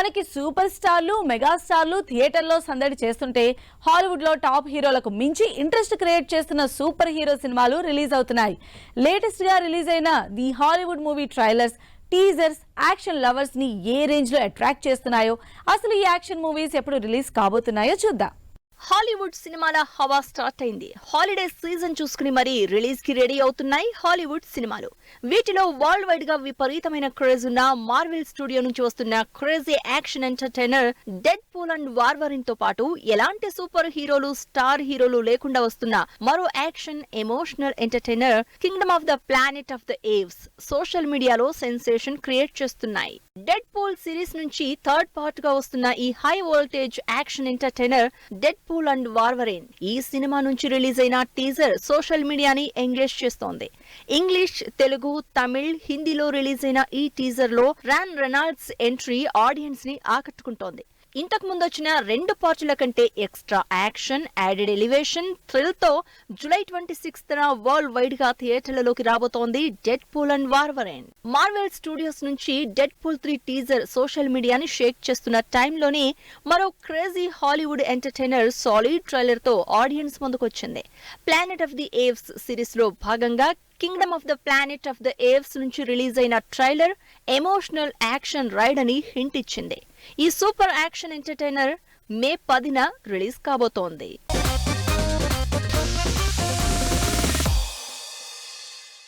మనకి సూపర్ స్టార్లు మెగాస్టార్లు థియేటర్లో సందడి చేస్తుంటే హాలీవుడ్ లో టాప్ హీరోలకు మించి ఇంట్రెస్ట్ క్రియేట్ చేస్తున్న సూపర్ హీరో సినిమాలు రిలీజ్ అవుతున్నాయి. లేటెస్ట్ గా రిలీజ్ అయిన the Hollywood movie trailers, teasers action lovers ని ఏ రేంజ్ లో అట్రాక్ట్ చేస్తున్నాయో, అసలు ఈ యాక్షన్ మూవీస్ ఎప్పుడు రిలీజ్ కాబోతున్నాయో చూద్దాం. హాలీవుడ్ సినిమాల హవా స్టార్ట్ అయింది. హాలిడే సీజన్ చూసుకుని మరీ రిలీజ్ కి రెడీ అవుతున్నాయి హాలీవుడ్ సినిమాలు. వీటిలో వరల్డ్ వైడ్ గా విపరీతమైన క్రేజ్ ఉన్న మార్వెల్ స్టూడియో నుంచి వస్తున్న crazy action entertainer Deadpool and Wolverine తో పాటు ఎలాంటి సూపర్ హీరోలు, స్టార్ హీరోలు లేకుండా వస్తున్న మరో action emotional entertainer Kingdom of the Planet of the Apes social మీడియాలో సెన్సేషన్ క్రియేట్ చేస్తున్నాయి. డెడ్ పూల్ సిరీస్ నుంచి థర్డ్ పార్ట్ గా వస్తున్న ఈ high voltage action entertainer Deadpool and Wolverine ఈ సినిమా నుంచి రిలీజ్ అయిన టీజర్ సోషల్ మీడియాని ఎంగేజ్ చేస్తోంది. ఇంగ్లీష్, తెలుగు, తమిళ్, హిందీలో రిలీజ్ అయిన ఈ టీజర్ లో రాన్ రెనాల్డ్స్ ఎంట్రీ ఆడియన్స్ ని ఆకట్టుకుంటోంది. ఇంతకు ముందు వచ్చిన 2 పార్టుల కంటే extra action, added elevation, thrill తో జూలై 26న వరల్డ్ వైడ్ గా థియేటర్లలోకి రాబోతోంది Deadpool and Wolverine. Marvel Studios నుంచి డెడ్ పూల్ 3 టీజర్ సోషల్ మీడియాని షేక్ చేస్తున్న టైంలోనే మరో crazy Hollywood entertainer solid trailer తో ఆడియన్స్ ముందుకొచ్చింది. Planet of the Apes series లో భాగంగా Kingdom of the Planet of the Apes నుంచి రిలీజ్ అయిన ట్రైలర్ ఎమోషనల్ యాక్షన్ రైడ్ అని హింట్ ఇచ్చింది. ఈ సూపర్ యాక్షన్ ఎంటర్టైనర్ మే 10న రిలీజ్ కాబోతోంది.